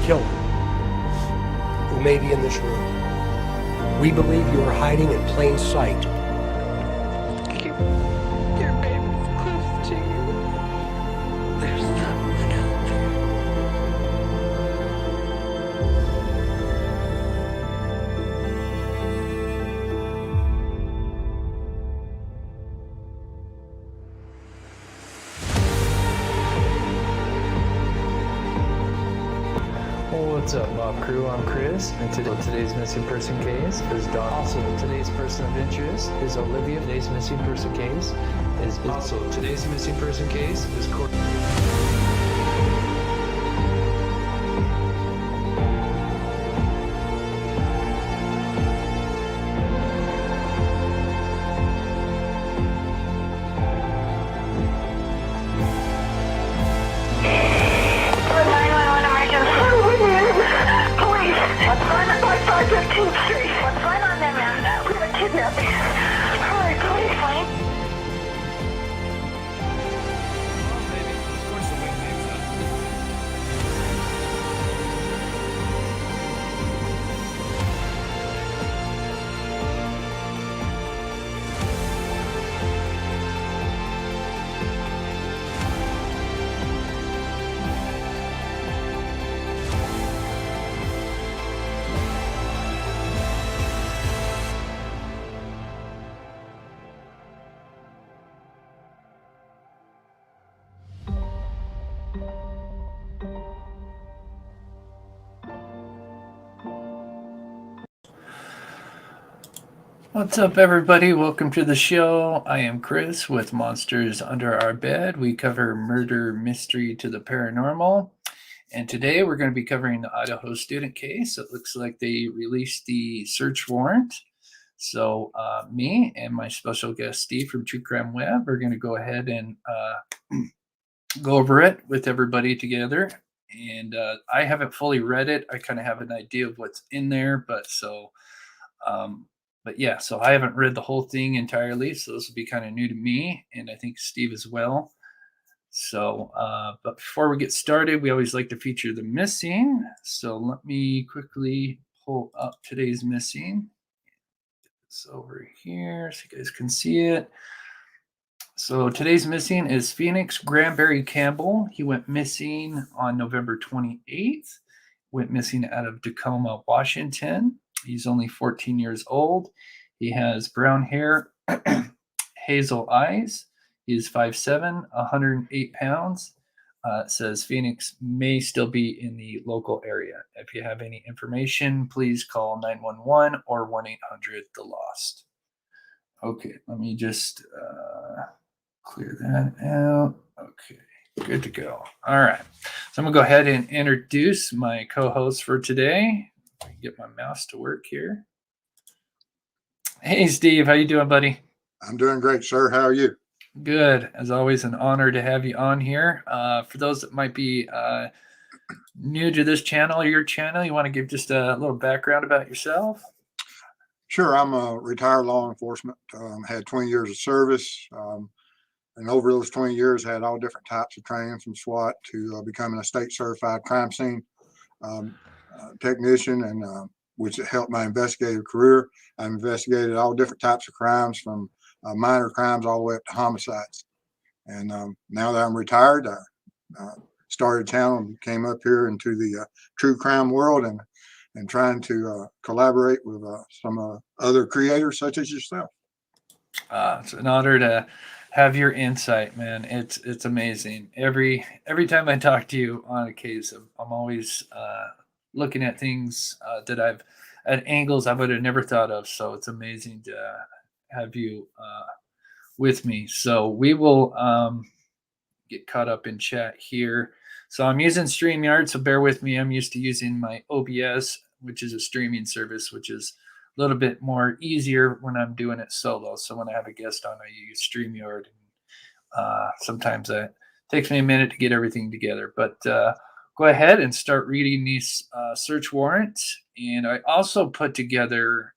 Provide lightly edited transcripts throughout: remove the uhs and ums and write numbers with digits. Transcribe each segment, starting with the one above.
killer who may be in this room. We believe you are hiding in plain sight. Keep your babies close to you. There's someone out there. What's up, Mob Crew? I'm Chris, and today's missing person case is Dawn. Also, today's person of interest is Olivia. Today's missing person case is Courtney. What's going on there, man? We have a kidnapping. Hurry, please. What's up, everybody? Welcome to the show. I am Chris with Monsters Under Our Bed. We cover murder, mystery to the paranormal. And today we're going to be covering the Idaho student case. It looks like they released the search warrant. So me and my special guest, Steve from True Crime Web, are going to go ahead and go over it with everybody together. And I haven't fully read it. I kind of have an idea of what's in there, but yeah, so I haven't read the whole thing entirely, so this will be kind of new to me, and I think Steve as well. So, but before we get started, we always like to feature the missing. So let me quickly pull up today's missing. It's over here so you guys can see it. So today's missing is Phoenix Granberry Campbell. He went missing on November 28th. Went missing out of Tacoma, Washington. He's only 14 years old. He has brown hair, hazel eyes. He is 5'7", 108 pounds. It says Phoenix may still be in the local area. If you have any information, please call 911 or 1-800-THE-LOST. Okay, let me just clear that out. Okay, good to go. All right, so I'm going to go ahead and introduce my co-host for today. Get my mouse to work here. Hey, Steve, how you doing, buddy? I'm doing great, sir. How are you? Good. As always, an honor to have you on here. For those that might be new to this channel or your channel, you want to give just a little background about yourself? Sure. I'm a retired law enforcement. Had 20 years of service. And over those 20 years, had all different types of training from SWAT to becoming a state certified crime scene technician, and which helped my investigative career. I investigated all different types of crimes, from minor crimes all the way up to homicides. And now that I'm retired, I started a channel and came up here into the true crime world, and trying to collaborate with some other creators such as yourself. It's an honor to have your insight, man. It's amazing. Every time I talk to you on a case, I'm always looking at things that I've at angles I would have never thought of. So it's amazing to have you with me. So we will get caught up in chat here. So I'm using StreamYard, so bear with me. I'm used to using my OBS, which is a streaming service, which is a little bit more easier when I'm doing it solo. So when I have a guest on, I use StreamYard. Sometimes it takes me a minute to get everything together, but go ahead and start reading these search warrants. And I also put together,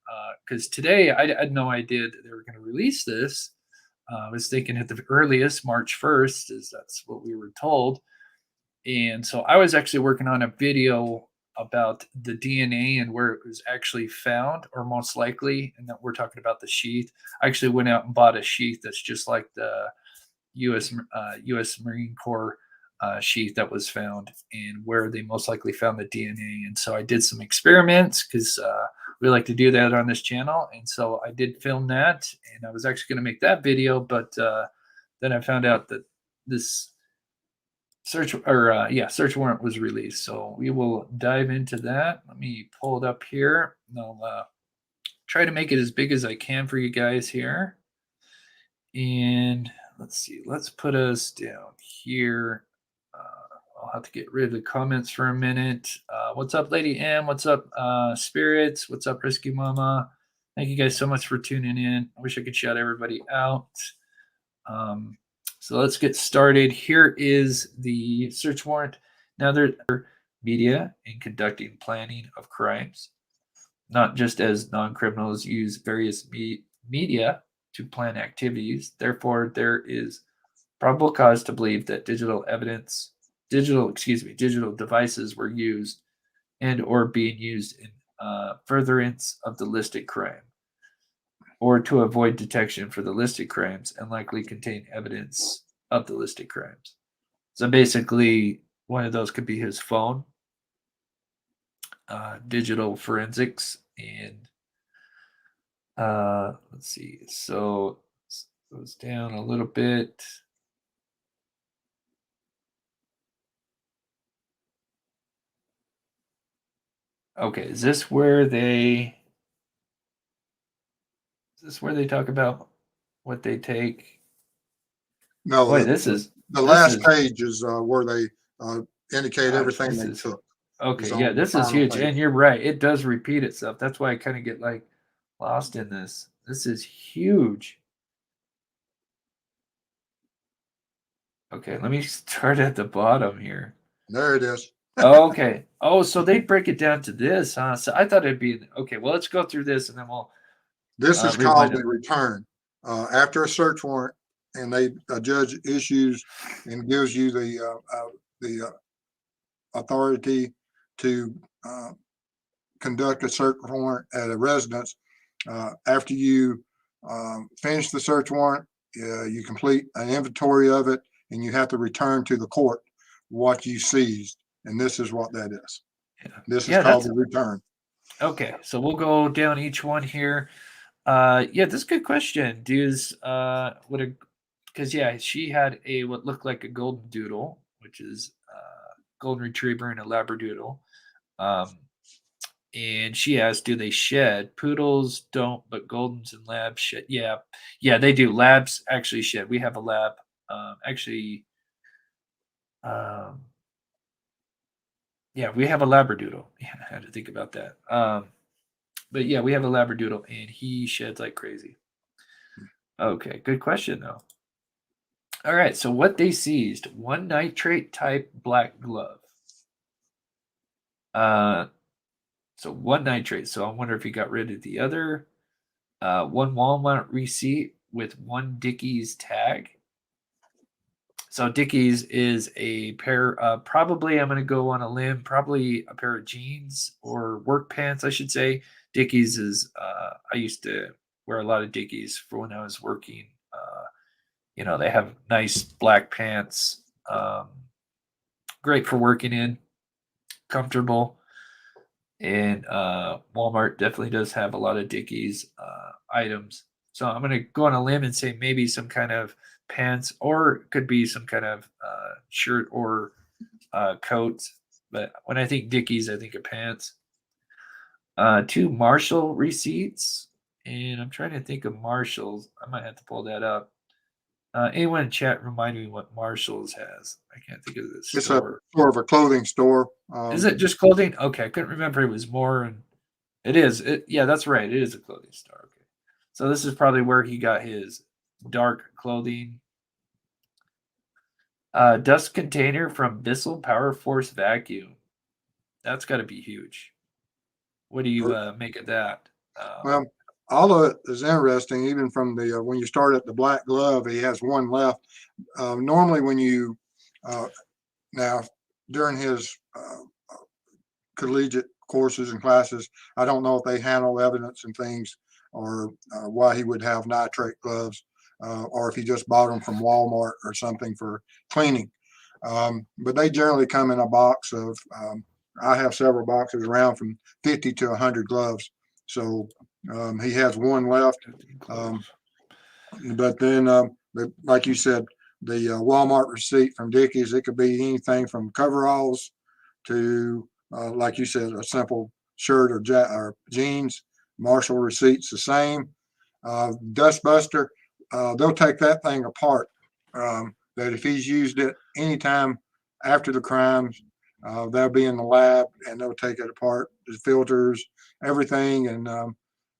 because today I had no idea that they were going to release this. I was thinking at the earliest, March 1st, that's what we were told. And so I was actually working on a video about the DNA and where it was actually found, or most likely, and that we're talking about the sheath. I actually went out and bought a sheath that's just like the U.S. Marine Corps sheath that was found, and where they most likely found the DNA. And so I did some experiments because we like to do that on this channel. And so I did film that, and I was actually going to make that video, but then I found out that this search warrant was released. So we will dive into that. Let me pull it up here. I'll try to make it as big as I can for you guys here. And let's see, let's put us down here. I'll have to get rid of the comments for a minute. What's up, Lady M? What's up, Spirits? What's up, Risky Mama? Thank you guys so much for tuning in. I wish I could shout everybody out. So let's get started. Here is the search warrant. Now, there are media in conducting planning of crimes, not just as non-criminals use various media to plan activities. Therefore, there is probable cause to believe that digital devices were used and or being used in furtherance of the listed crime, or to avoid detection for the listed crimes, and likely contain evidence of the listed crimes. So basically, one of those could be his phone, digital forensics, and let's see. So it goes down a little bit. Okay, is this where they talk about what they take? No, Boy, the last page is where they indicate everything they took. Okay, yeah, this is huge, and you're right. It does repeat itself. That's why I kind of get like lost in this. This is huge. Okay, let me start at the bottom here. There it is. Okay. Oh, so they break it down to this, huh? So I thought it'd be okay. Well, let's go through this, and then we'll. This is called the return. After a search warrant, and a judge issues and gives you the authority to conduct a search warrant at a residence. After you finish the search warrant, you complete an inventory of it, and you have to return to the court what you seized. And this is what that is. Yeah. This is called the return. Okay, so we'll go down each one here. Yeah, this is a good question. Because she had what looked like a golden doodle, which is golden retriever and a labradoodle. And she asked, do they shed? Poodles don't, but goldens and labs shed. Yeah, they do. Labs actually shed. We have a lab. Yeah, we have a labradoodle. Yeah, I had to think about that. But yeah, we have a labradoodle, and he sheds like crazy. Okay, good question, though. All right, so what they seized: one nitrate type black glove. So one nitrate. So I wonder if he got rid of the other. One Walmart receipt with one Dickies tag. So Dickies is a pair, probably I'm going to go on a limb, probably a pair of jeans or work pants, I should say. Dickies is, I used to wear a lot of Dickies for when I was working. They have nice black pants, great for working in, comfortable. And Walmart definitely does have a lot of Dickies items. So I'm going to go on a limb and say maybe some kind of pants, or it could be some kind of shirt or coat. But when I think Dickies, I think of pants. 2 Marshall receipts. And I'm trying to think of Marshalls. I might have to pull that up. Anyone in chat remind me what Marshalls has? I can't think of this. It's sort of a clothing store. Is it just clothing? Okay, I couldn't remember. It was more. And it is. Yeah, that's right. It is a clothing store. Okay, so this is probably where he got his dark clothing. Dust container from Bissell Power Force Vacuum. That's got to be huge. What do you make of that? Well, all of it is interesting, even from the when you start at the black glove, he has one left. Normally when you now during his collegiate courses and classes. I don't know if they handle evidence and things, or why he would have nitrate gloves, or if he just bought them from Walmart or something for cleaning. But they generally come in a box of, I have several boxes around from 50 to 100 gloves. So he has one left. But then, like you said, the Walmart receipt from Dickies, it could be anything from coveralls to, like you said, a simple shirt or jeans. Marshall receipts the same. Dustbuster, they'll take that thing apart. That if he's used it anytime after the crimes, they'll be in the lab and they'll take it apart, the filters, everything, and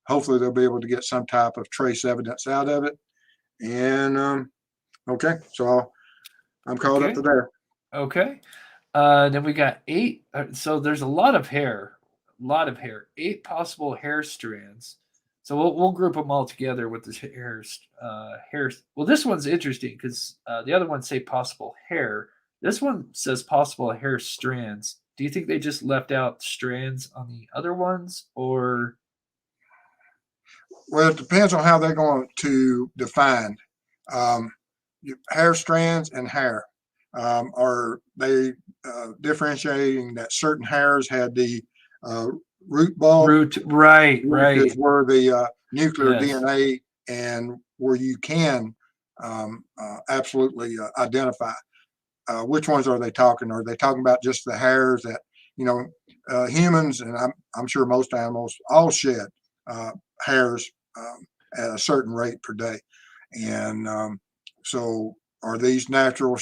hopefully they'll be able to get some type of trace evidence out of it. And okay, so I'm caught up to there. Okay. Then we got 8. So there's a lot of hair. 8 possible hair strands. So we'll group them all together with this hair. Well, this one's interesting because the other ones say possible hair. This one says possible hair strands. Do you think they just left out strands on the other ones, or? Well, it depends on how they're going to define hair strands and hair. Are they differentiating that certain hairs had the root bulb, right, which is where the nuclear Yes. DNA and where you can absolutely identify which ones are they talking? Are they talking about just the hairs that, humans, and I'm sure most animals all shed hairs at a certain rate per day, and so are these natural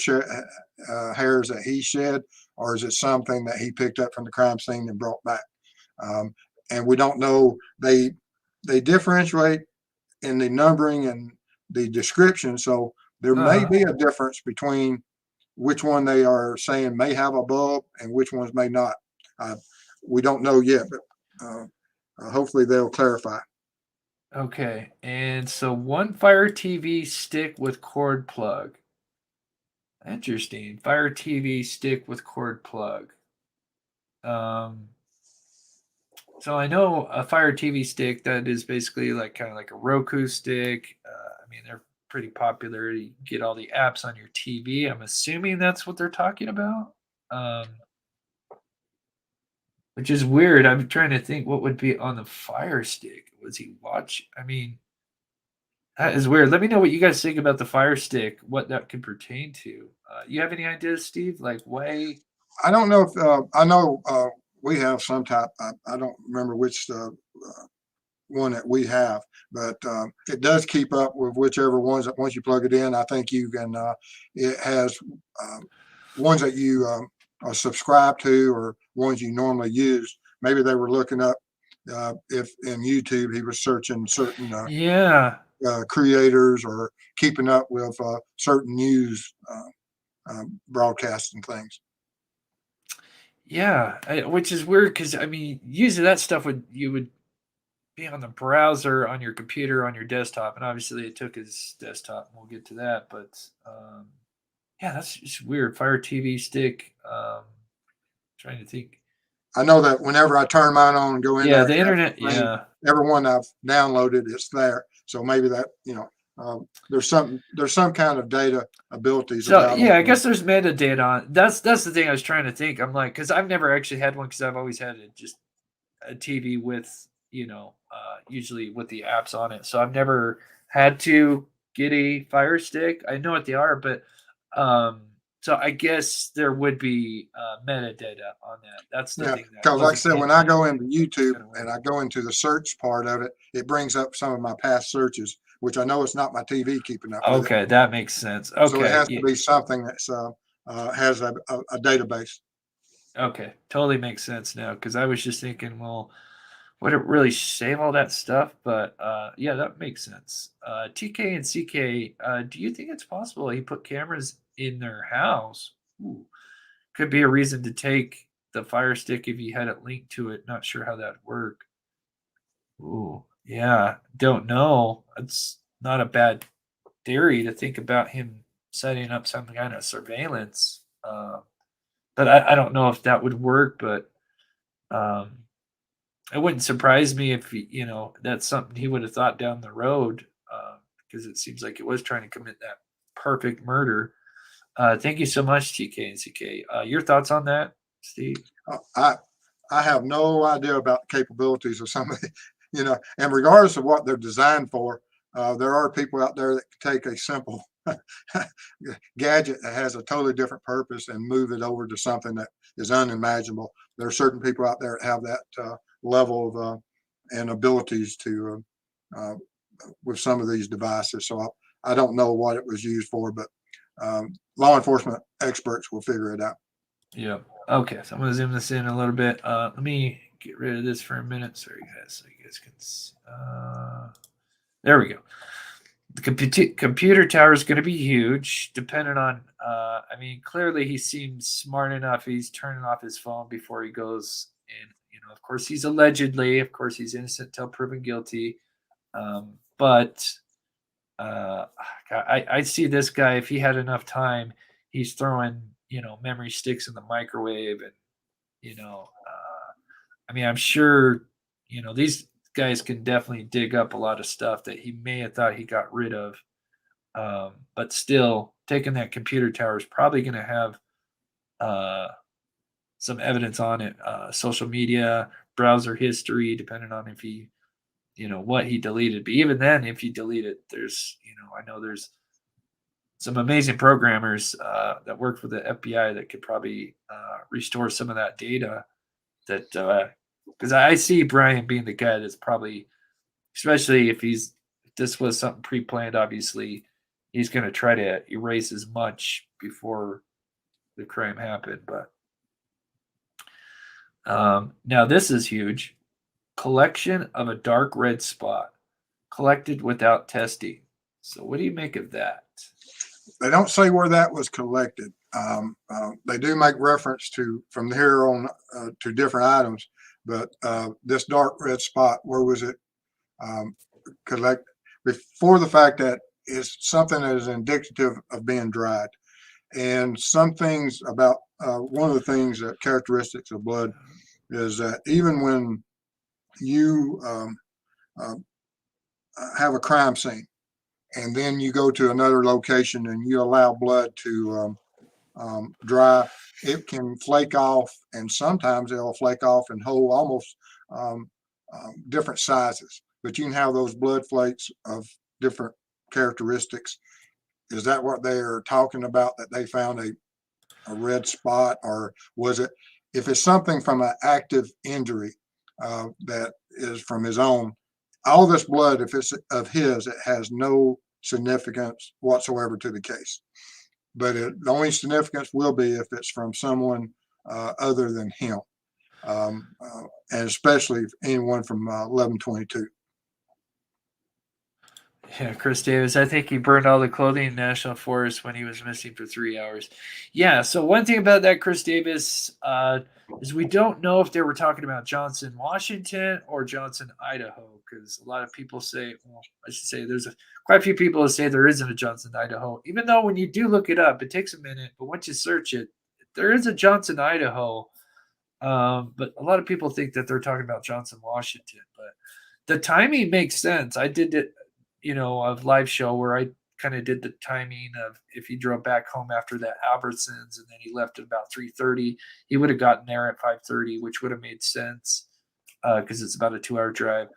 hairs that he shed, or is it something that he picked up from the crime scene and brought back? And we don't know. They differentiate in the numbering and the description, so there may be a difference between which one they are saying may have a bulb and which ones may not. We don't know yet, but hopefully they'll clarify. Okay, and so one Fire TV stick with cord plug. Interesting. Fire TV stick with cord plug. So I know a Fire TV stick that is basically kind of like a Roku stick. I mean, they're pretty popular. You get all the apps on your TV. I'm assuming that's what they're talking about. Which is weird. I'm trying to think what would be on the Fire Stick. Was he watch? I mean, that is weird. Let me know what you guys think about the Fire Stick, what that could pertain to. You have any ideas, Steve? Like way? I don't know if I know we have some type. I don't remember which one that we have, but it does keep up with whichever ones that once you plug it in, I think you can. It has ones that you are subscribed to or ones you normally use. Maybe they were looking up if in YouTube he was searching certain creators or keeping up with certain news broadcasts and things. Yeah, which is weird because I mean, usually that stuff would be on the browser, on your computer, on your desktop, and obviously it took his desktop. And we'll get to that, but yeah, that's just weird. Fire TV stick. Trying to think. I know that whenever I turn mine on and go in there, the internet. Yeah, everyone I've downloaded, it's there. So maybe that there's some kind of data abilities. So yeah, I guess there's metadata on. That's the thing I was trying to think. I'm like, because I've never actually had one because I've always had just a TV with usually with the apps on it. So I've never had to get a Fire Stick. I know what they are, but so I guess there would be metadata on that. That's the thing. Because like I said, when I go into YouTube and I go into the search part of it, it brings up some of my past searches, which I know it's not my TV keeping up with it. That makes sense. Okay. So it has to be something that's has a database. Okay. Totally makes sense now, because I was just thinking, well, would it really save all that stuff? But yeah, that makes sense. TK and CK, do you think it's possible he put cameras in their house? Ooh. Could be a reason to take the Fire Stick if you had it linked to it. Not sure how that would work. Ooh, yeah, don't know. It's not a bad theory to think about him setting up some kind of surveillance. But I don't know if that would work. But It wouldn't surprise me if that's something he would have thought down the road, because it seems like it was trying to commit that perfect murder. Thank you so much, TK and CK. Your thoughts on that, Steve? I have no idea about the capabilities of somebody, and regardless of what they're designed for, there are people out there that can take a simple gadget that has a totally different purpose and move it over to something that is unimaginable. There are certain people out there that have that level of and abilities to with some of these devices. So I don't know what it was used for, but law enforcement experts will figure it out. Yeah. Okay. So I'm going to zoom this in a little bit. Let me get rid of this for a minute. Sorry, guys. So you guys can see. There we go. The computer tower is going to be huge, depending on. Clearly he seems smart enough. He's turning off his phone before he goes in. Of course, he's allegedly. Of course, he's innocent till proven guilty. But I see this guy. If he had enough time, he's throwing memory sticks in the microwave, and I'm sure these guys can definitely dig up a lot of stuff that he may have thought he got rid of. But still, taking that computer tower is probably going to have some evidence on it, social media, browser history, depending on if he, what he deleted. But even then, if you delete it, there's, I know there's some amazing programmers that work for the FBI that could probably restore some of that data. That because I see Bryan being the guy that's probably, especially if this was something pre-planned, obviously, he's going to try to erase as much before the crime happened. But now this is huge. Collection of a dark red spot collected without testing. So what do you make of that? They don't say where that was collected. They do make reference to from here on to different items, but this dark red spot, where was it collected? Before the fact that is something that is indicative of being dried. And some things about one of the things that characteristics of blood is that even when you have a crime scene and then you go to another location and you allow blood to dry, it can flake off, and sometimes it'll flake off in whole, almost different sizes. But you can have those blood flakes of different characteristics. Is that what they are talking about, that they found a red spot, or was it, if it's something from an active injury that is from his own, all this blood, if it's of his, it has no significance whatsoever to the case. But the only significance will be if it's from someone other than him, and especially anyone from 1122. Yeah, Chris Davis. I think he burned all the clothing in National Forest when he was missing for 3 hours. Yeah, so one thing about that, Chris Davis, is we don't know if they were talking about Johnson, Washington or Johnson, Idaho, because a lot of people say, well, I should say there's quite a few people that say there isn't a Johnson, Idaho, even though when you do look it up, it takes a minute, but once you search it, there is a Johnson, Idaho. But a lot of people think that they're talking about Johnson, Washington, but the timing makes sense. I did it, of live show where I kind of did the timing of if he drove back home after that Albertsons and then he left at about 3:30, he would have gotten there at 5:30, which would have made sense because it's about a 2-hour drive.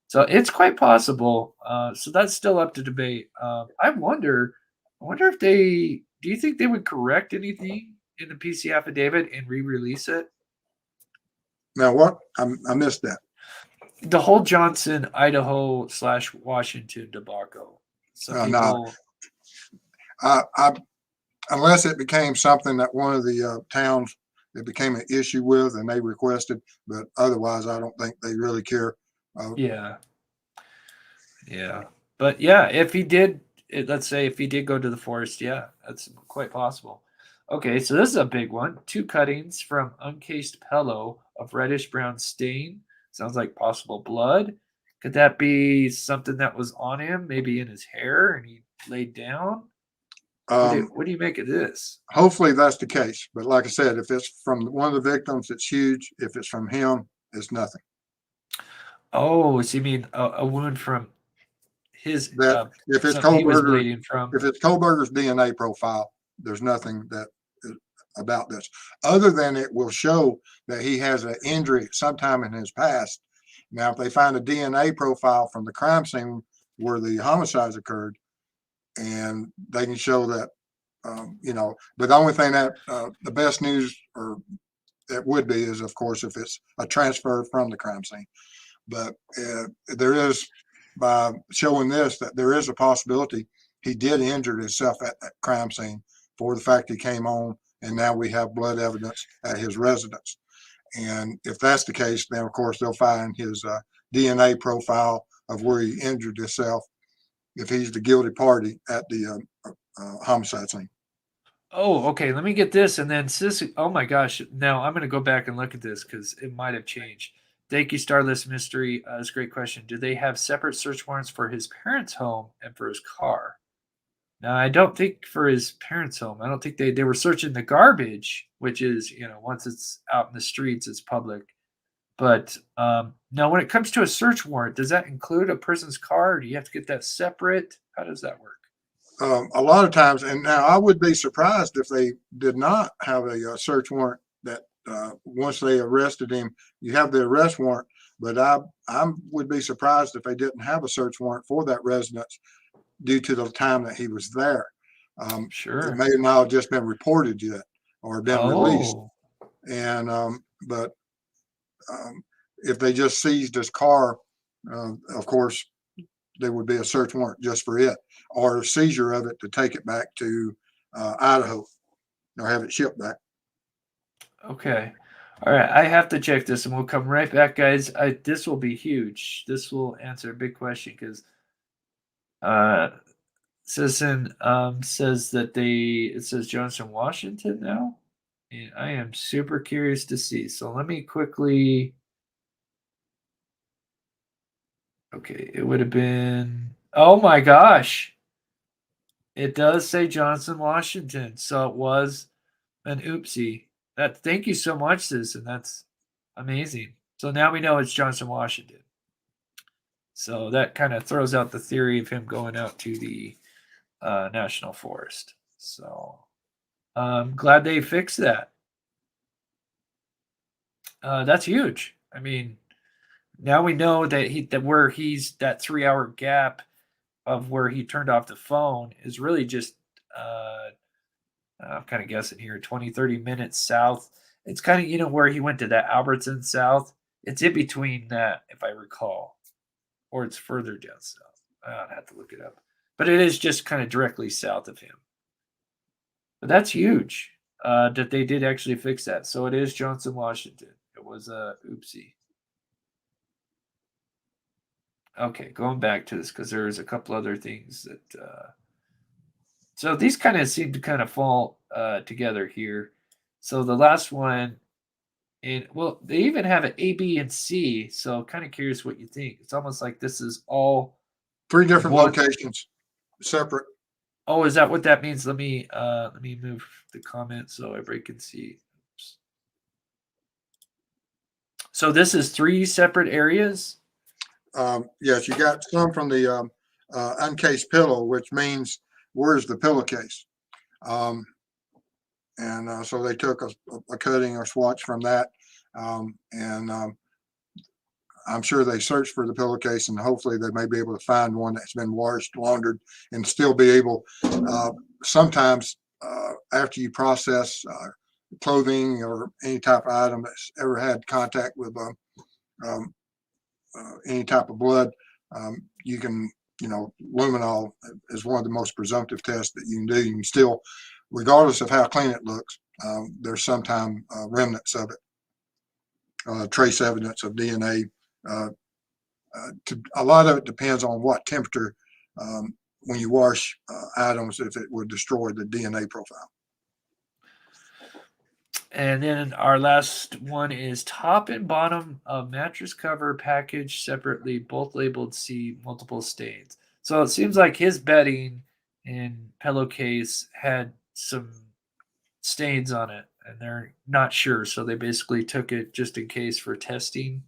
So it's quite possible. So that's still up to debate. I wonder if do you think they would correct anything in the PC affidavit and re-release it? Now what? I missed that. The whole Johnson, Idaho / Washington debacle. No. Unless it became something that one of the towns it became an issue with and they requested, but otherwise I don't think they really care. Yeah. But yeah, if he did, let's say if he did go to the forest, yeah, that's quite possible. Okay, so this is a big one. 2 cuttings from uncased pillow of reddish brown stain. Sounds like possible blood. Could that be something that was on him, maybe in his hair, and he laid down? What do you make of this? Hopefully that's the case. But like I said, if it's from one of the victims, it's huge. If it's from him, it's nothing. Oh, so you mean a wound from his That if it's something he was Kohberger, bleeding from? if it's Kohberger's DNA profile, there's nothing that about this, other than it will show that he has an injury sometime in his past. Now, if they find a DNA profile from the crime scene where the homicides occurred, and they can show that, but the only thing that the best news or it would be is, of course, if it's a transfer from the crime scene. But there is, by showing this, that there is a possibility he did injure himself at that crime scene for the fact he came on, and now we have blood evidence at his residence. And if that's the case, then of course they'll find his DNA profile of where he injured himself if he's the guilty party at the homicide scene. Oh, okay. Let me get this, and then oh my gosh! Now I'm going to go back and look at this because it might have changed. Thank you, Starless Mystery. That's a great question. Do they have separate search warrants for his parents' home and for his car? Now, I don't think for his parents' home. I don't think they were searching the garbage, which is, once it's out in the streets, it's public. But now, when it comes to a search warrant, does that include a person's car? Or do you have to get that separate? How does that work? A lot of times, and now I would be surprised if they did not have a search warrant that once they arrested him, you have the arrest warrant, but I would be surprised if they didn't have a search warrant for that residence due to the time that he was there. Sure. It may not have just been reported yet or been released. And, but if they just seized his car, of course, there would be a search warrant just for it, or a seizure of it to take it back to Idaho or have it shipped back. Okay. All right. I have to check this and we'll come right back, guys. This will be huge. This will answer a big question because Citizen says that it says Johnson, Washington now. And I am super curious to see. So let me quickly. Okay. It would have been. Oh my gosh. It does say Johnson, Washington. So it was an oopsie. Thank you so much, Citizen. That's amazing. So now we know it's Johnson, Washington. So that kind of throws out the theory of him going out to the national forest. So I'm glad they fixed that. That's huge. I mean, now we know that where he's that 3-hour gap of where he turned off the phone is really just I'm kind of guessing here 20-30 minutes south. It's kind of where he went to that Albertson south. It's in between that, if I recall, or it's further down south. I'd have to look it up, but it is just kind of directly south of him. But that's huge that they did actually fix that. So it is Johnson, Washington. It was a oopsie. Okay, going back to this because there's a couple other things that. So these kind of seem to kind of fall together here. So the last one, they even have an A, B, and C. So kind of curious what you think. It's almost like this is all 3 different locations, separate. Oh, is that what that means? Let me move the comment so everybody can see. Oops. So this is 3 separate areas. Yes, you got some from the uncased pillow, which means where's the pillowcase? So they took a cutting or swatch from that, and I'm sure they searched for the pillowcase, and hopefully they may be able to find one that's been washed, laundered, and still be able. Sometimes after you process clothing or any type of item that's ever had contact with any type of blood, you can, luminol is one of the most presumptive tests that you can do. You can still, regardless of how clean it looks, there's sometimes remnants of it, trace evidence of DNA. A lot of it depends on what temperature when you wash items, if it would destroy the DNA profile. And then our last one is top and bottom of mattress cover packaged separately, both labeled C, multiple stains. So it seems like his bedding and pillowcase had some stains on it, and they're not sure, so they basically took it just in case for testing.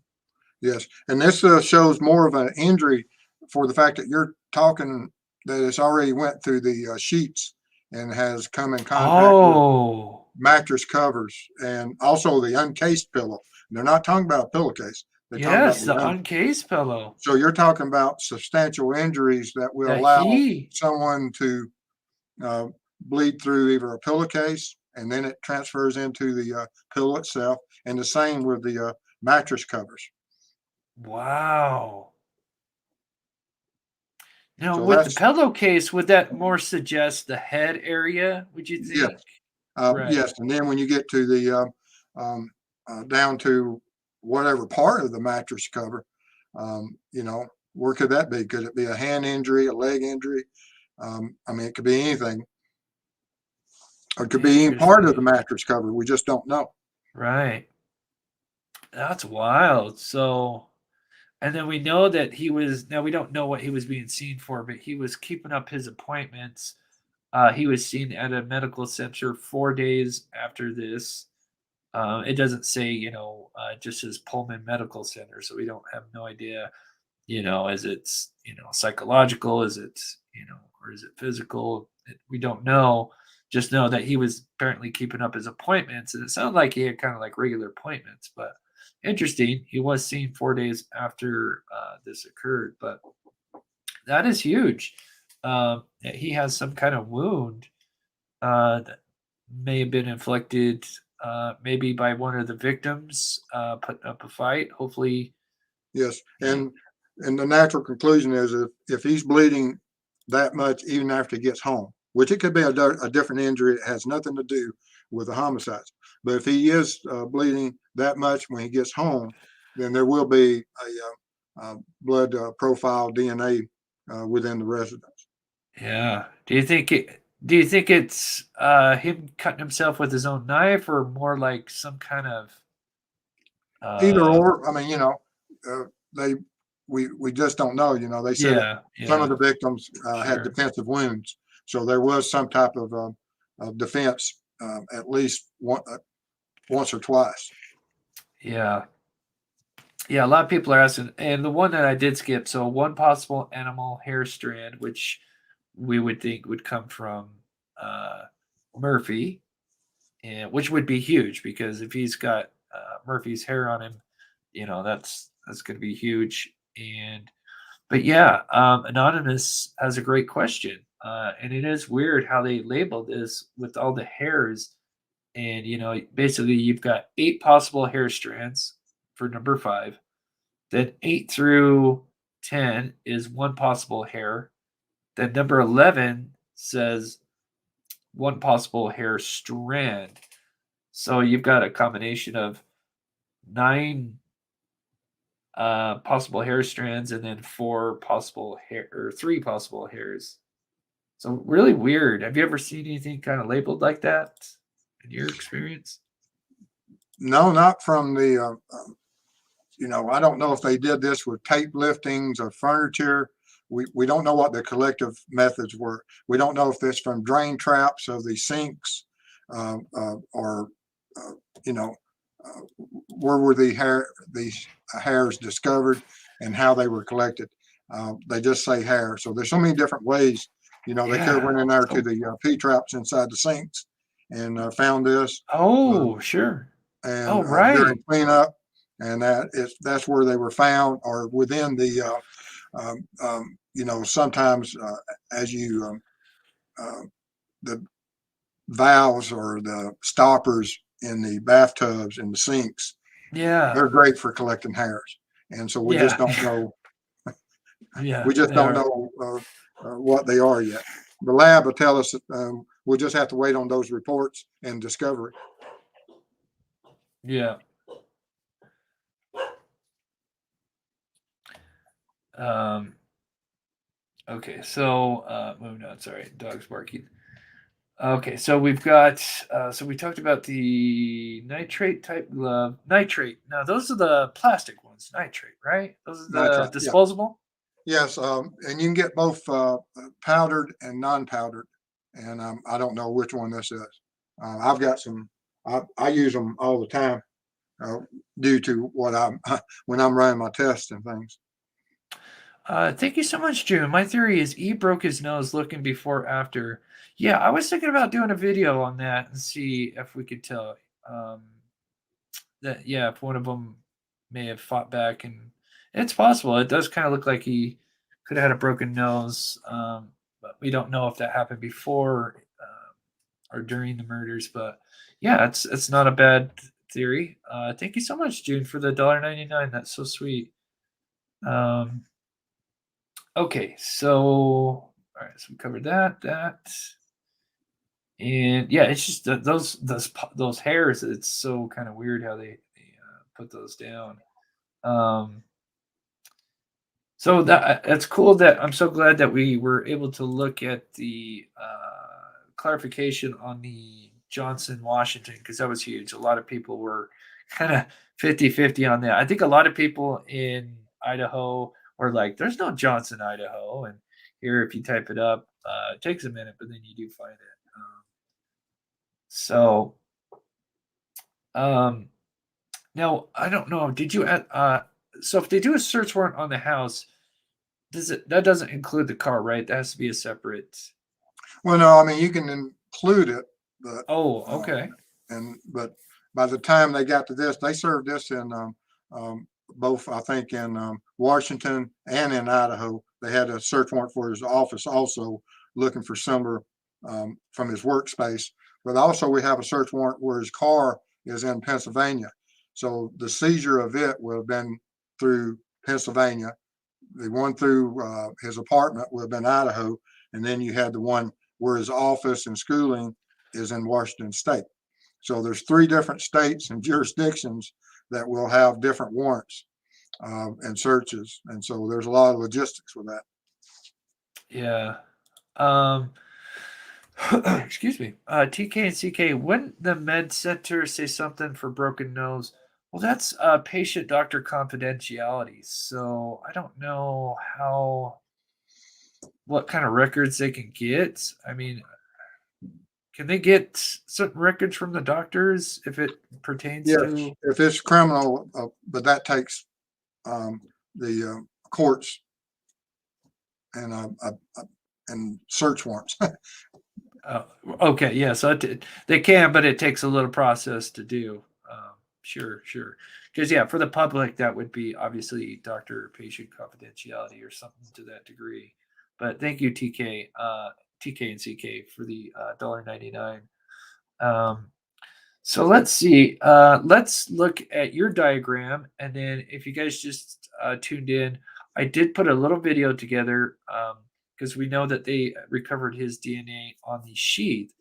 Yes, and this shows more of an injury for the fact that you're talking that it's already went through the sheets and has come in contact with Oh, mattress covers and also the uncased pillow. They're not talking about a pillowcase. They're talking about yes, the the uncased pillow. so you're talking about substantial injuries that will That allow he, someone to uh, bleed through either a pillowcase and then it transfers into the pillow itself, and the same with the mattress covers. wow. Now, So with the that's pillowcase, would that more suggest the head area, would you yes, think? Right. yes. And then when you get to the down to whatever part of the mattress cover, you know, where could that be? Could it be a hand injury, a leg injury? I mean, it could be anything, or it could be any part of the Interesting. mattress cover. We just don't know. Right. That's wild. So, and then we know that he was, now we don't know what he was being seen for, but he was keeping up his appointments. He was seen at a medical center 4 days after this. It doesn't say, just his Pullman Medical Center, so we don't have no idea, is it, psychological, is it, or is it physical? We don't know. Just know that he was apparently keeping up his appointments, and it sounded like he had kind of like regular appointments, but interesting. He was seen 4 days after this occurred, but that is huge. That he has some kind of wound that may have been inflicted maybe by one of the victims putting up a fight. Hopefully, Yes, and the natural conclusion is if he's bleeding that much, even after he gets home, which it could be a different injury, it has nothing to do with the homicides. But if he is bleeding that much when he gets home, then there will be a blood profile DNA within the residence. yeah. Do you think it's him cutting himself with his own knife, or more like some kind of Either uh, or, I mean, they we just don't know. They said that yeah, some of yeah, the victims had sure. defensive wounds, so there was some type of defense at least once or twice. Yeah. Yeah, a lot of people are asking, and the one that I did skip. So one possible animal hair strand, which we would think would come from uh, Murphy, and which would be huge because if he's got Murphy's hair on him, that's going to be huge. And but yeah, anonymous has a great question, and it is weird how they label this with all the hairs. And basically, you've got 8 possible hair strands for number 5. Then 8 through 10 is one possible hair. Then number 11 says one possible hair strand. So you've got a combination of 9 possible hair strands and then 4 possible hair or 3 possible hairs. So really weird. Have you ever seen anything kind of labeled like that in your experience? No, not from the. I don't know if they did this with tape liftings of furniture. We don't know what the collective methods were. We don't know if this from drain traps of the sinks, or where were these hairs discovered and how they were collected. They just say hair. So there's so many different ways. They could have Yeah. went in there to the P traps inside the sinks and found this. Oh, sure. And Oh, right. during cleanup, and that's where they were found, or within the sometimes as you the valves or the stoppers in the bathtubs and the sinks, Yeah. they're great for collecting hairs, and so we just Yeah. don't know. Yeah. We just They don't are. know what they are yet. The lab will tell us. We'll just have to wait on those reports and discovery. Yeah. Um, okay, so moving on. Sorry, dog's barking. Okay, so we've got. So we talked about the nitrate type glove. Nitrate. Now those are the plastic ones. Nitrate, right? Those are That's the right. Yeah. disposable. Yes, and you can get both powdered and non-powdered, and I don't know which one this is. I've got some. I use them all the time uh, due to what I'm when I'm running my tests and things. Thank you so much, June. My theory is E broke his nose looking before after. Yeah, I was thinking about doing a video on that and see if we could tell that, yeah, if one of them may have fought back. And it's possible. It does kind of look like he could have had a broken nose, but we don't know if that happened before or during the murders. But yeah, it's not a bad theory. Thank you so much, June, for the $1.99. That's so sweet. Okay, so all right, so we covered that, and yeah, it's just those hairs. It's so kind of weird how they put those down. Um, so that's cool. That I'm so glad that we were able to look at the clarification on the Johnson Washington, because that was huge. A lot of people were kind of 50-50 on that. I think a lot of people in Idaho were like, there's no Johnson, Idaho. And here, if you type it up, it takes a minute, but then you do find it. So now I don't know. Did you add, so if they do a search warrant on the house, that doesn't include the car, right? That has to be a separate. Well, no, I mean you can include it, but Oh, okay. but by the time they got to this, they served this in both, I think, in Washington and in Idaho. They had a search warrant for his office, also looking for similar from his workspace. But also, we have a search warrant where his car is in Pennsylvania. So the seizure of it would have been through Pennsylvania. The one through his apartment would have been Idaho, and then you had the one where his office and schooling is in Washington State. So there's 3 different states and jurisdictions that will have different warrants and searches, and so there's a lot of logistics with that. Yeah. Excuse me. TK and CK, when the med center say something for broken nose, well, that's patient doctor confidentiality. So I don't know what kind of records they can get. I mean, can they get certain records from the doctors if it pertains Yes, to? if it's criminal, but that takes the courts and search warrants. Okay, yeah. So they can, but it takes a little process to do. Sure. Because yeah, for the public, that would be obviously doctor-patient confidentiality or something to that degree. But thank you, TK, TK and CK for the $1.99. So let's see. Let's look at your diagram, and then if you guys just tuned in, I did put a little video together because we know that they recovered his DNA on the sheath,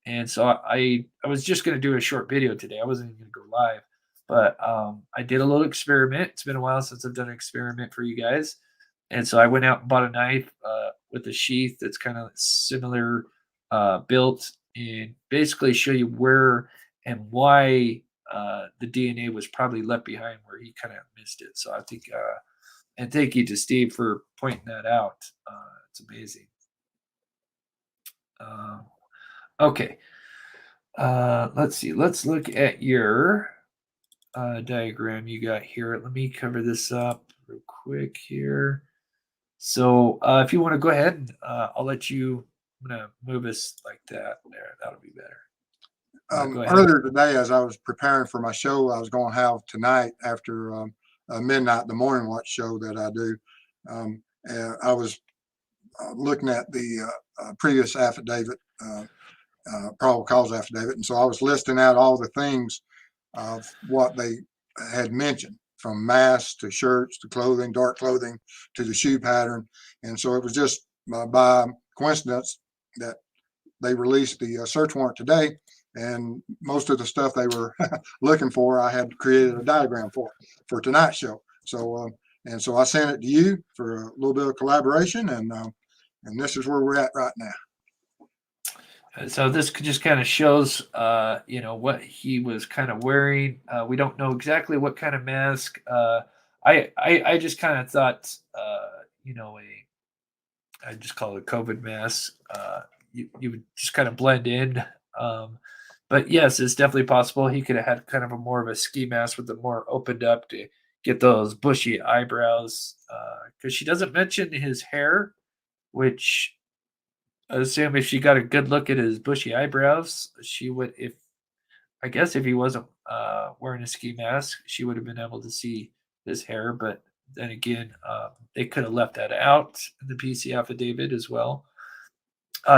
and so I was just going to do a short video today. I wasn't even going to go live, but I did a little experiment. It's been a while since I've done an experiment for you guys, and so I went out and bought a knife with a sheath that's kind of similar built, and basically show you where and why the DNA was probably left behind where he kind of missed it. So I think, and thank you to Steve for pointing that out. It's amazing. Okay. Let's see. Let's look at your diagram you got here. Let me cover this up real quick here. So if you want to go ahead, I'll let you. I'm going to move us like that. There, that'll be better. Earlier today, as I was preparing for my show, I was going to have tonight after midnight, the morning watch show that I do. And I was looking at the previous affidavit, probable cause affidavit, and so I was listing out all the things of what they had mentioned, from masks to shirts to clothing, dark clothing to the shoe pattern, and so it was just by coincidence that they released the search warrant today. And most of the stuff they were looking for, I had created a diagram for tonight's show. So and so I sent it to you for a little bit of collaboration, and this is where we're at right now. So this just kind of shows, what he was kind of wearing. We don't know exactly what kind of mask. I just kind of thought, I just call it a COVID mask. You would just kind of blend in. But yes, it's definitely possible he could have had kind of a more of a ski mask with the more opened up to get those bushy eyebrows. Because she doesn't mention his hair, which I assume if she got a good look at his bushy eyebrows, she would. I guess if he wasn't wearing a ski mask, she would have been able to see his hair. But then again, they could have left that out in the PC affidavit as well.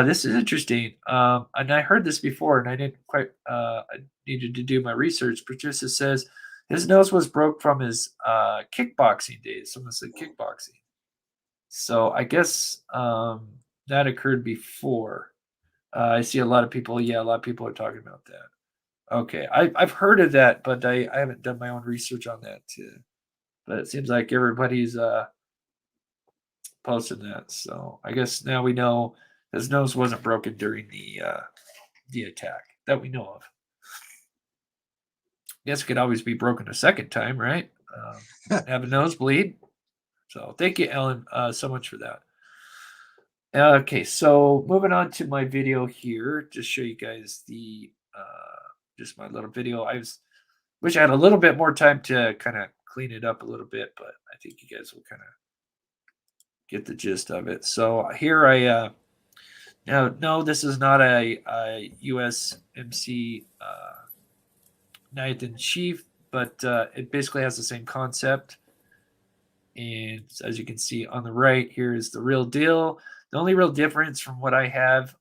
This is interesting. And I heard this before, and I didn't quite. I needed to do my research. Patricia says his nose was broke from his kickboxing days. Someone said kickboxing. So I guess that occurred before. I see a lot of people. Yeah, a lot of people are talking about that. Okay, I've heard of that, but I haven't done my own research on that too. But it seems like everybody's posting that. So I guess now we know his nose wasn't broken during the attack that we know of. Guess it could always be broken a second time, right? Have a nosebleed. So thank you, Ellen, so much for that. Okay, so moving on to my video here, just show you guys the just my little video. Wish I had a little bit more time to kind of clean it up a little bit, but I think you guys will kind of get the gist of it. So here I now no, this is not a USMC knife and sheath, but it basically has the same concept. And as you can see on the right, here is the real deal. The only real difference from what I have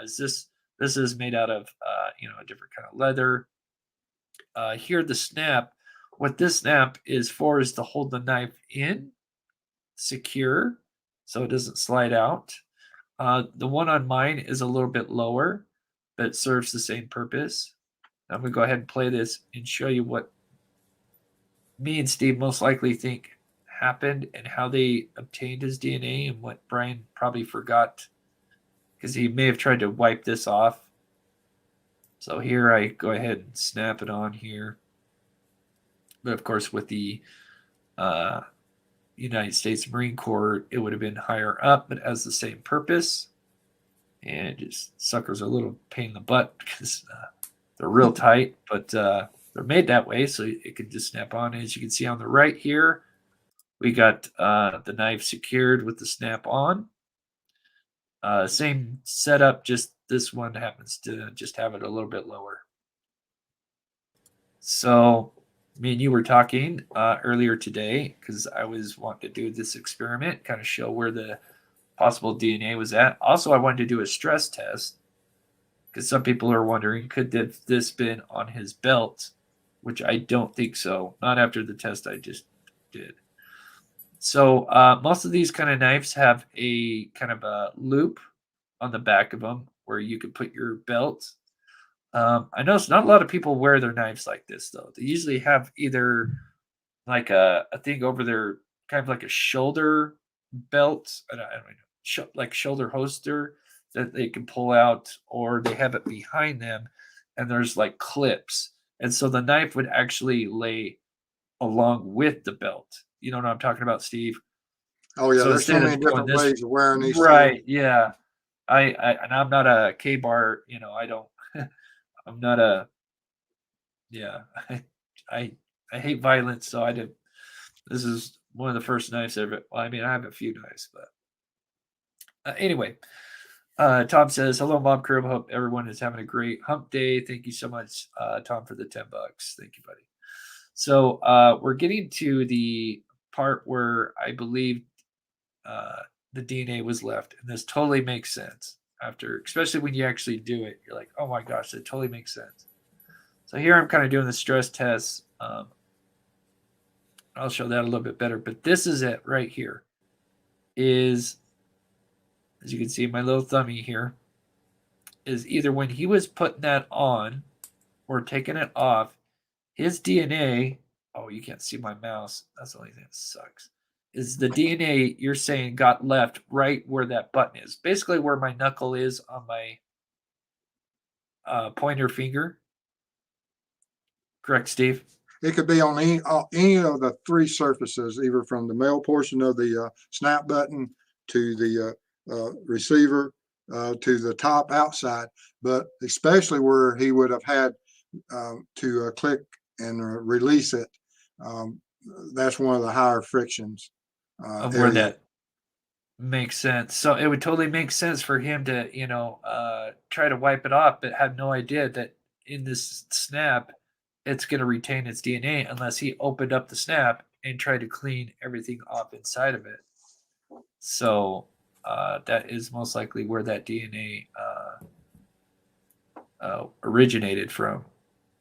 is this is made out of a different kind of leather. Here the snap, what this snap is for is to hold the knife in secure so it doesn't slide out. The one on mine is a little bit lower, but it serves the same purpose. I'm going to go ahead and play this and show you what me and Steve most likely think happened and how they obtained his DNA and what Bryan probably forgot because he may have tried to wipe this off. So here I go ahead and snap it on here. But of course with the United States Marine Corps, it would have been higher up, but has the same purpose. And just suckers are a little pain in the butt because they're real tight, but they're made that way so it can just snap on. As you can see on the right here, we got the knife secured with the snap on. Same setup, just this one happens to just have it a little bit lower. So me and you were talking earlier today because I was wanting to do this experiment, kind of show where the possible DNA was at. Also, I wanted to do a stress test because some people are wondering, could this been on his belt, which I don't think so. Not after the test I just did. So most of these kind of knives have a kind of a loop on the back of them where you can put your belt. I notice not a lot of people wear their knives like this, though. They usually have either like a thing over their kind of like a shoulder belt, I don't know, like shoulder holster that they can pull out, or they have it behind them and there's like clips. And so the knife would actually lay along with the belt. You know what I'm talking about, Steve? Oh yeah, So there's so instead of many doing different this- ways of wearing these. Right, yeah. And I'm not a K-bar, I don't, I'm not a, yeah, I hate violence, so this is one of the first knives ever. Well, I mean, I have a few knives, but anyway, Tom says, hello, Mom Crew. Hope everyone is having a great hump day. Thank you so much, Tom, for the $10. Thank you, buddy. So we're getting to the part where I believe the DNA was left, and this totally makes sense after, especially when you actually do it. You're like, oh my gosh, that totally makes sense. So here I'm kind of doing the stress test. I'll show that a little bit better, but this is it right here. Is, as you can see, my little thummy here is either when he was putting that on or taking it off, his DNA, oh, you can't see my mouse. That's the only thing that sucks. Is the DNA you're saying got left right where that button is. Basically where my knuckle is on my pointer finger. Correct, Steve? it could be on any of the three surfaces, either from the male portion of the snap button to the receiver to the top outside, but especially where he would have had to click and release it. That's one of the higher frictions. Of where area. that makes sense. So it would totally make sense for him to, try to wipe it off, but have no idea that in this snap, it's going to retain its DNA unless he opened up the snap and tried to clean everything off inside of it. So that is most likely where that DNA originated from,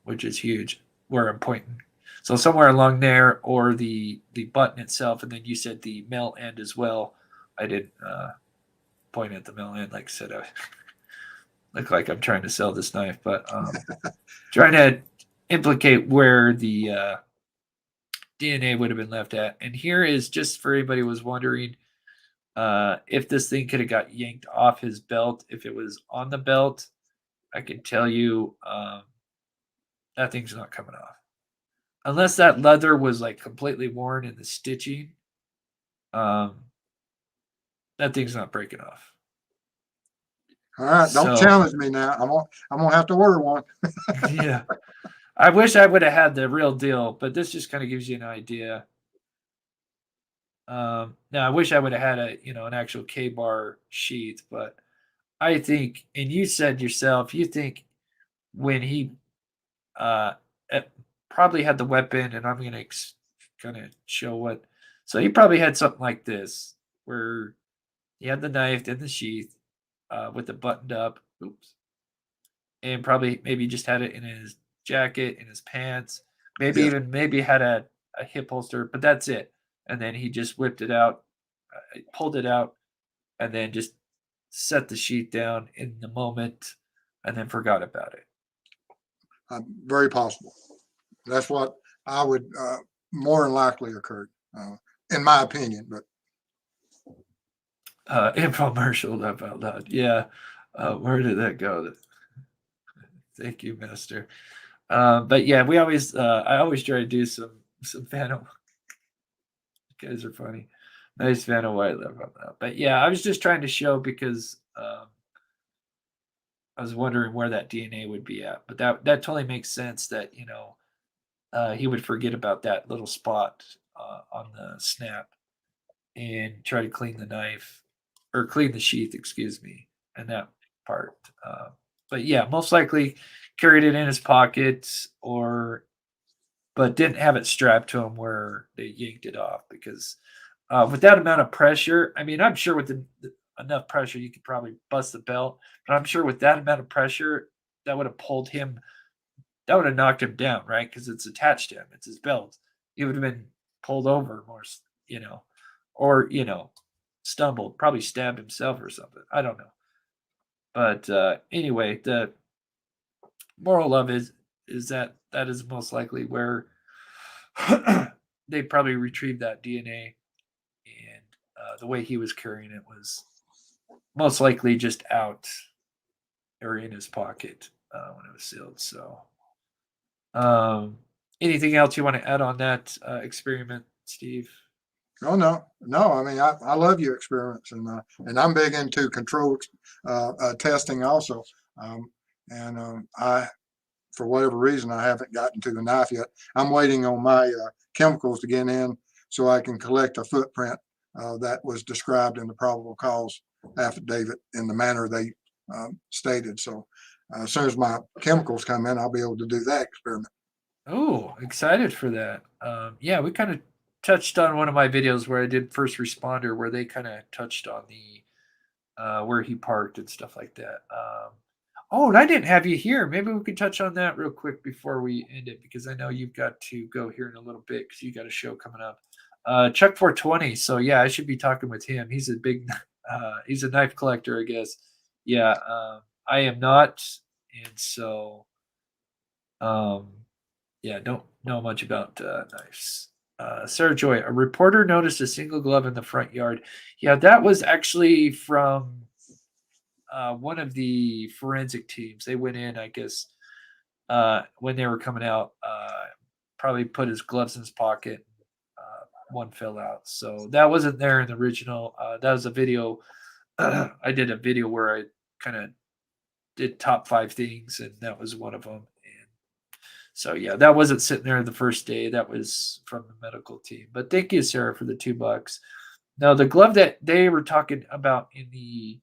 which is huge. Where I'm pointing. So somewhere along there, or the button itself, and then you said the male end as well. I didn't point at the male end, like I said. I look like I'm trying to sell this knife, but trying to implicate where the DNA would have been left at. And here is just for anybody who was wondering if this thing could have got yanked off his belt. If it was on the belt, I can tell you that thing's not coming off. Unless that leather was like completely worn in the stitching, that thing's not breaking off. All right, don't challenge me now. I'm gonna have to order one. Yeah, I wish I would have had the real deal, but this just kind of gives you an idea. Now I wish I would have had an actual K-bar sheath, but I think, and you said yourself, you think when he probably had the weapon, and I'm going to kind of show what. So he probably had something like this, where he had the knife in the sheath with it buttoned up. Oops. And probably maybe just had it in his jacket, in his pants, maybe had a hip holster, but that's it. And then he just whipped it out, pulled it out, and then just set the sheath down in the moment and then forgot about it. Very possible. That's what I would more than likely occurred, in my opinion. But infomercial out loud. Yeah. Where did that go? Thank you, Master. But yeah, I always try to do some Vanna. You guys are funny. Nice Vanna White love on that. But yeah, I was just trying to show because I was wondering where that DNA would be at. But that totally makes sense that he would forget about that little spot on the snap and try to clean the knife or clean the sheath, excuse me, and that part. But yeah, most likely carried it in his pocket but didn't have it strapped to him where they yanked it off because with that amount of pressure, I mean, I'm sure with enough pressure, you could probably bust the belt, but I'm sure with that amount of pressure, that would have pulled him, that would have knocked him down, right? Because it's attached to him. It's his belt. He would have been pulled over more, or, stumbled, probably stabbed himself or something. I don't know. But anyway, the moral of it is that is most likely where they probably retrieved that DNA, and the way he was carrying it was most likely just out or in his pocket when it was sealed. So, anything else you want to add on that experiment, Steve? Oh no. I mean, I love your experiments, and I'm big into control testing also. I, for whatever reason, I haven't gotten to the knife yet. I'm waiting on my chemicals to get in so I can collect a footprint that was described in the probable cause affidavit in the manner they stated. So as soon as my chemicals come in, I'll be able to do that experiment. Oh, excited for that. Yeah, we kind of touched on one of my videos where I did first responder, where they kind of touched on the where he parked and stuff like that. Oh, and I didn't have you here. Maybe we could touch on that real quick before we end it, because I know you've got to go here in a little bit because you got a show coming up. Chuck 420. So yeah, I should be talking with him. He's a big, he's a knife collector, I guess. Yeah, I am not, and so, yeah, don't know much about knives. Sarah Joy, a reporter noticed a single glove in the front yard. Yeah, that was actually from one of the forensic teams. They went in, I guess, when they were coming out, probably put his gloves in his pocket. One fell out. So that wasn't there in the original. That was a video. I did a video where I kind of did top 5 things, and that was one of them. And so, yeah, that wasn't sitting there the first day. That was from the medical team. But thank you, Sarah, for the $2. Now, the glove that they were talking about in the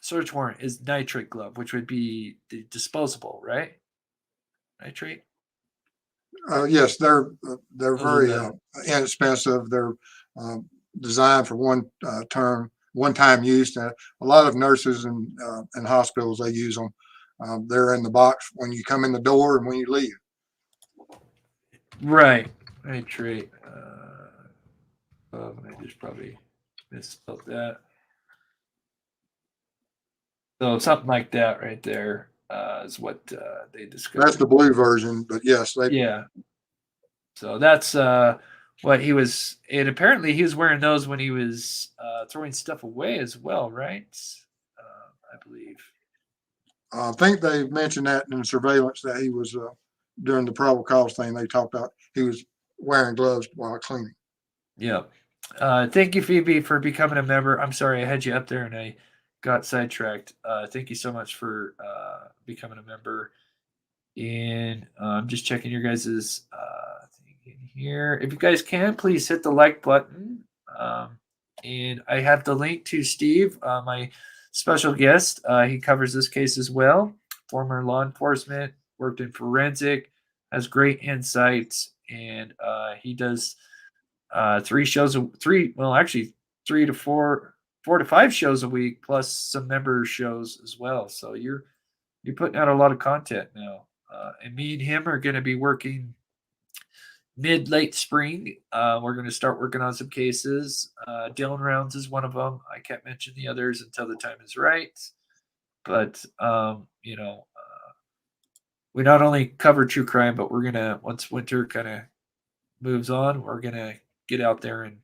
search warrant is nitrate glove, which would be the disposable, right? Nitrate? Yes, they're Those are very the- inexpensive. They're designed for one-time use. A lot of nurses and hospitals, they use them. They're in the box when you come in the door and when you leave. Right. Nitrate. I just probably misspelled that. So something like that right there is what they discovered. That's the blue version, but yes, they Yeah. So that's what he was, and apparently he was wearing those when he was throwing stuff away as well, right? I believe. I think they mentioned that in the surveillance that he was during the probable cause thing. They talked about he was wearing gloves while cleaning. Yeah. Thank you, Phoebe, for becoming a member. I'm sorry I had you up there and I got sidetracked. Thank you so much for becoming a member. And I'm just checking your guys's thing in here. If you guys can, please hit the like button. And I have the link to Steve, my special guest. He covers this case as well. Former law enforcement, worked in forensic, has great insights, and he does 3 to 4 to 5 shows a week, plus some member shows as well. So you're putting out a lot of content now. And me and him are going to be working late spring. We're going to start working on some cases. Dylan Rounds is one of them. I can't mention the others until the time is right. But, we not only cover true crime, but we're going to, once winter kind of moves on, we're going to get out there and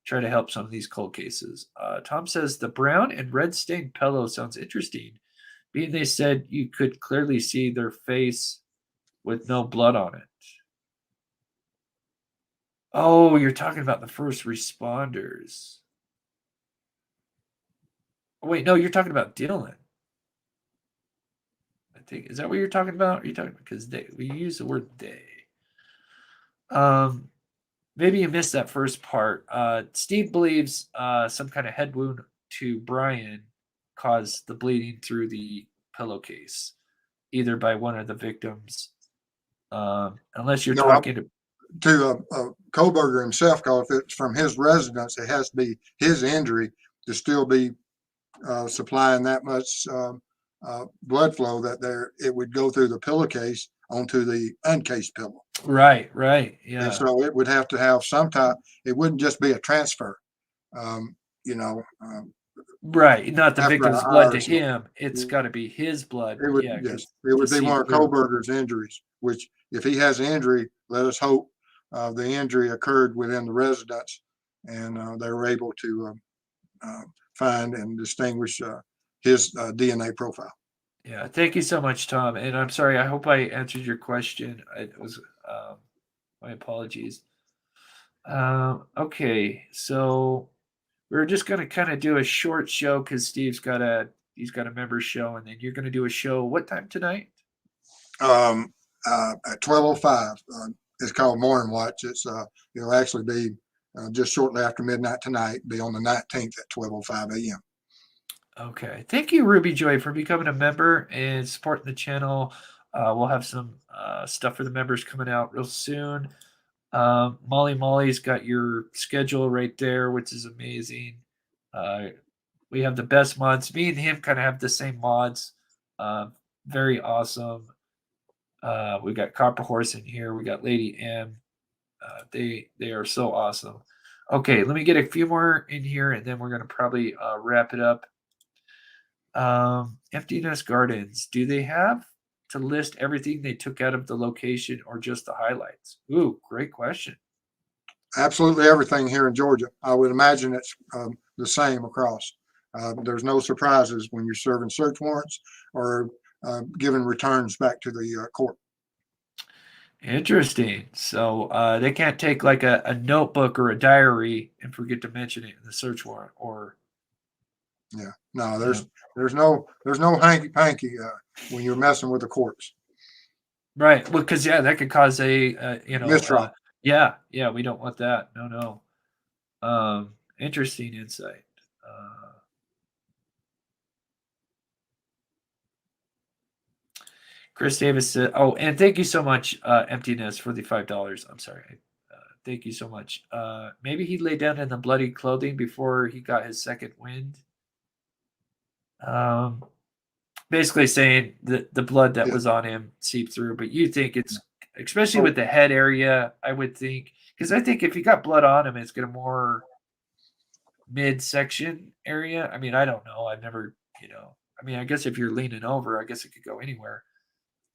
try to help some of these cold cases. Tom says the brown and red stained pillow sounds interesting. Being they said you could clearly see their face with no blood on it. Oh, you're talking about the first responders. Oh, wait, no, you're talking about Dylan. I think, is that what you're talking about? Are you talking, because we use the word they. Maybe you missed that first part. Steve believes some kind of head wound to Bryan caused the bleeding through the pillowcase, either by one of the victims. Unless you're talking to Kohberger himself, because if it's from his residence, it has to be his injury to still be supplying that much blood flow that it would go through the pillowcase onto the uncased pillow. Right, yeah. And so it would have to have some type. It wouldn't just be a transfer. Right, not the after victim's an blood hour to or so. him. It's got to be his blood. It would, yeah, yes, it would be one of Kohberger's injuries. Which, if he has an injury, let us hope the injury occurred within the residence, and they were able to find and distinguish his DNA profile. Yeah, thank you so much, Tom. And I'm sorry. I hope I answered your question. It was my apologies. Okay, so we're just gonna kind of do a short show because Steve's got a member show, and then you're gonna do a show. What time tonight? At 12:05. It's called Morning Watch. It'll actually be just shortly after midnight tonight. Be on the 19th at 12:05 a.m. Okay. Thank you, Ruby Joy, for becoming a member and supporting the channel. We'll have some stuff for the members coming out real soon. Molly's got your schedule right there, which is amazing. We have the best mods. Me and him kind of have the same mods. Very awesome. We got Copper Horse in here. We got Lady M. They are so awesome. Okay, let me get a few more in here, and then we're going to probably wrap it up. Empty Nest Gardens. Do they have to list everything they took out of the location or just the highlights? Ooh, great question. Absolutely everything here in Georgia. I would imagine it's the same across. There's no surprises when you're serving search warrants or giving returns back to the court. Interesting. So they can't take like a notebook or a diary and forget to mention it in the search warrant, or Yeah. No, Yeah. there's no hanky panky when you're messing with the courts. right. Well, because that could cause a Mistrial. yeah, we don't want that. No. Interesting insight. Chris Davis said, "Oh, and thank you so much, Emptiness, for the $5. I'm sorry. Thank you so much. Maybe he lay down in the bloody clothing before he got his second wind. Um, basically saying that the blood that Yeah. was on him seeped through, but you think it's, especially with the head area, I would think, because I think if you got blood on him, it's going to more midsection area. I mean, I don't know. I've never, I mean, I guess if you're leaning over, I guess it could go anywhere.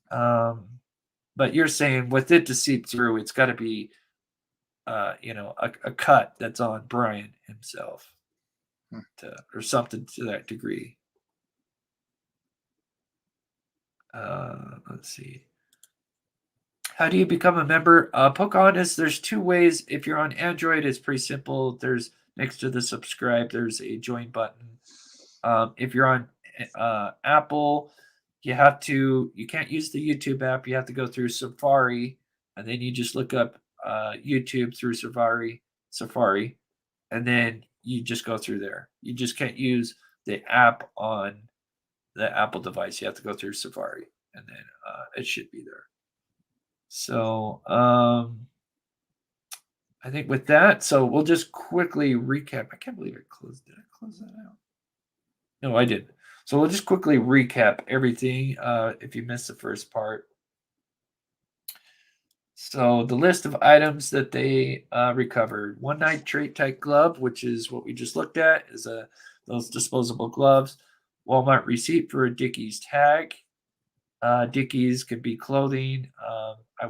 But you're saying with it to seep through, it's got to be, a cut that's on Bryan himself, or something to that degree. Let's see. How do you become a member? Pocahontas, there's two ways. If you're on Android, it's pretty simple. There's next to the subscribe, there's a join button. If you're on Apple, you can't use the YouTube app. You have to go through Safari, and then you just look up YouTube through Safari, and then you just go through there. You just can't use the app on the Apple device. You have to go through Safari, and then it should be there. So I think with that, so we'll just quickly recap. I can't believe it closed. Did I close that out? No, I didn't. So we'll just quickly recap everything if you missed the first part. So the list of items that they recovered: one nitrate type glove, which is what we just looked at, is those disposable gloves. Walmart receipt for a Dickies tag. Dickies could be clothing.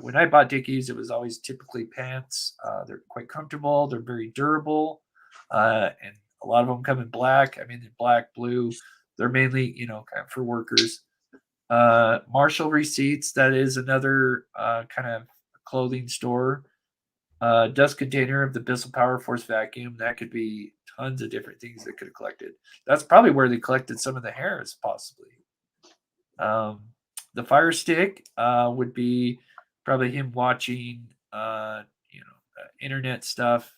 When I bought Dickies, it was always typically pants. They're quite comfortable. They're very durable, and a lot of them come in black. I mean, they're black, blue. They're mainly, kind of for workers. Marshall receipts. That is another kind of clothing store. Dust container of the Bissell Power Force vacuum. That could be tons of different things they could have collected. That's probably where they collected some of the hairs, possibly. The fire stick would be probably him watching, internet stuff.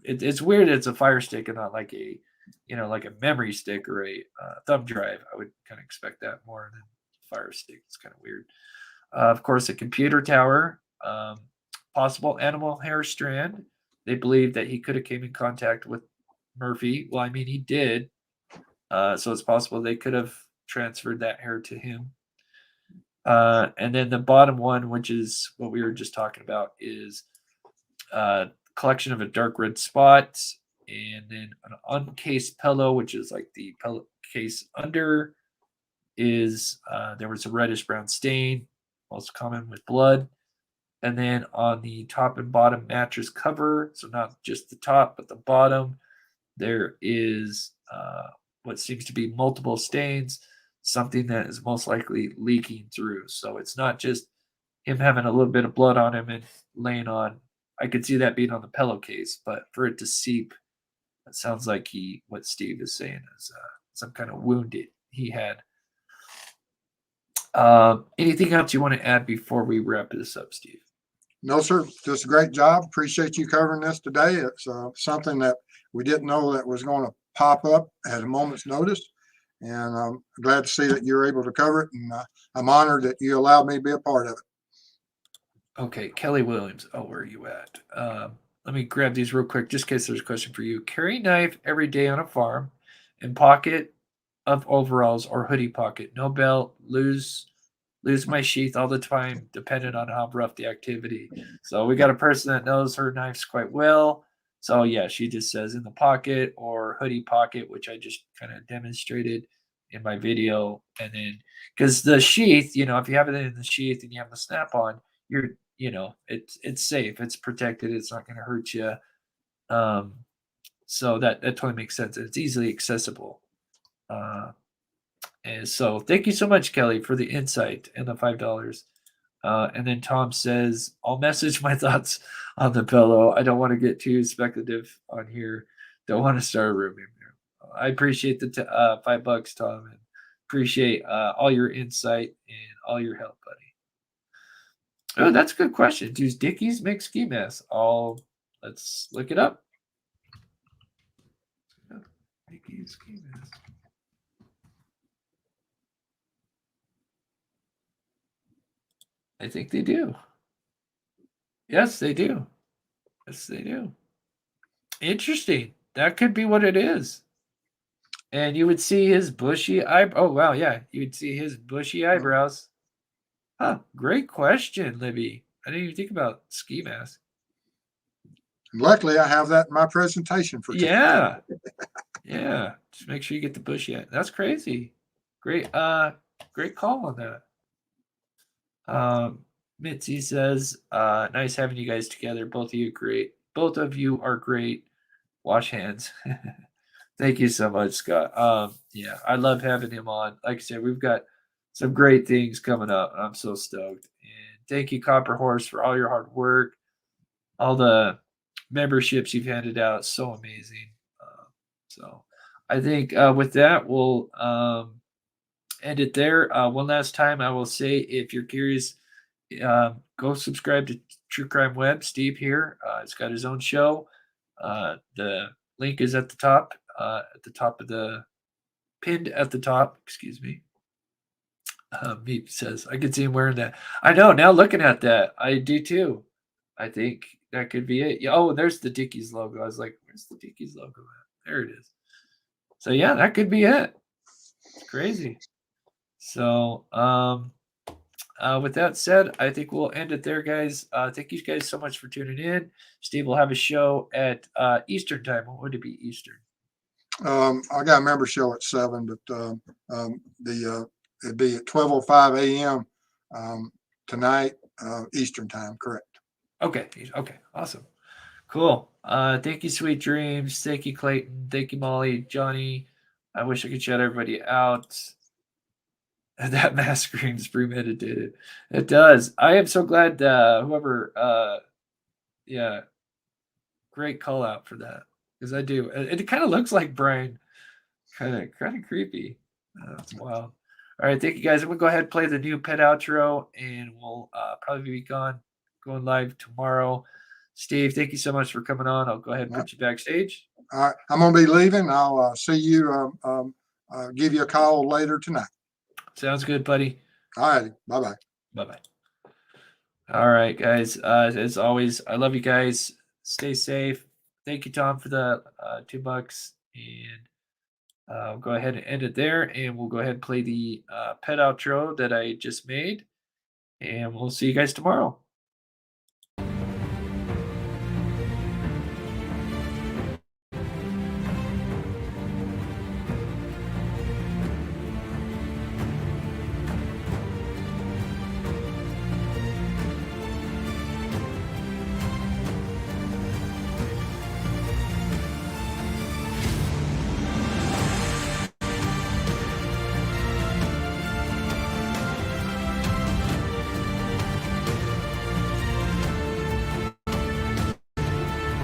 It's weird. It's a fire stick and not like a, like a memory stick or a thumb drive. I would kind of expect that more than fire stick. It's kind of weird. Of course, a computer tower, possible animal hair strand. They believe that he could have came in contact with Murphy. Well, I mean, he did. So it's possible they could have transferred that hair to him. And then the bottom one, which is what we were just talking about, is collection of a dark red spot, and then an uncased pillow, which is like the pillow case under, is there was a reddish brown stain, most common with blood. And then on the top and bottom mattress cover, so not just the top but the bottom, there is what seems to be multiple stains, something that is most likely leaking through. So it's not just him having a little bit of blood on him and laying on. I could see that being on the pillowcase, but for it to seep, it sounds like what Steve is saying is some kind of wound he had. Anything else you want to add before we wrap this up, Steve? No, sir. Just a great job. Appreciate you covering this today. It's something that we didn't know that was going to pop up at a moment's notice. And I'm glad to see that you're able to cover it. And I'm honored that you allowed me to be a part of it. Okay, Kelly Williams. Oh, where are you at? Let me grab these real quick, just in case there's a question for you. Carry knife every day on a farm, in pocket of overalls or hoodie pocket. No belt. Lose my sheath all the time, depending on how rough the activity. So we got a person that knows her knives quite well. So yeah, she just says in the pocket or hoodie pocket, which I just kind of demonstrated in my video. And then because the sheath, if you have it in the sheath and you have the snap on, it's safe, it's protected, it's not going to hurt you. So that totally makes sense. It's easily accessible. And so thank you so much, Kelly, for the insight and the $5. And then Tom says, I'll message my thoughts on the pillow. I don't want to get too speculative on here. Don't want to start a rumor. I appreciate the $5, Tom, and appreciate all your insight and all your help, buddy. Oh, that's a good question. Do Dickies make ski masks? Let's look it up. Dickies ski mask. I think they do. Yes, they do. Yes, they do. Interesting. That could be what it is. And you would see his bushy oh wow, yeah. You would see his bushy eyebrows. Huh. Great question, Libby. I didn't even think about ski mask. Luckily, I have that in my presentation for today. Yeah. Yeah. Just make sure you get the bushy eye. That's crazy. Great call on that. Mitzi says, nice having you guys together. Both of you are great. Wash hands. Thank you so much, Scott. Yeah, I love having him on. Like I said, we've got some great things coming up. I'm so stoked. And thank you, Copper Horse, for all your hard work, all the memberships you've handed out. So amazing. So I think with that, we'll end it there. One last time, I will say, if you're curious, go subscribe to True Crime Web. Steve here. He's got his own show. The link is at the top of the pinned at the top. Excuse me. Meep says, I could see him wearing that. I know. Now looking at that, I do too. I think that could be it. Yeah, oh, there's the Dickies logo. I was like, where's the Dickies logo at? There it is. So yeah, that could be it. It's crazy. So with that said, I think we'll end it there, guys. Thank you guys so much for tuning in. Steve will have a show at Eastern time. What would it be, Eastern? I got a member show at 7, but it'd be at 12:05 a.m. Tonight, Eastern time, correct? Okay. Awesome. Cool. Thank you, Sweet Dreams. Thank you, Clayton. Thank you, Molly, Johnny. I wish I could shout everybody out. That mask screams premeditated. It does. I am so glad whoever yeah, great call out for that. Because I do. It kind of looks like Brian. Kind of creepy. That's wild. All right, thank you guys. I'm gonna go ahead and play the new pet outro, and we'll probably be going live tomorrow. Steve, thank you so much for coming on. I'll go ahead and put you backstage. All right, I'm gonna be leaving. I'll see you. Give you a call later tonight. Sounds good, buddy. All righty. Bye-bye. Bye-bye. All right, guys. As always, I love you guys. Stay safe. Thank you, Tom, for the $2. And I'll go ahead and end it there. And we'll go ahead and play the pet outro that I just made. And we'll see you guys tomorrow.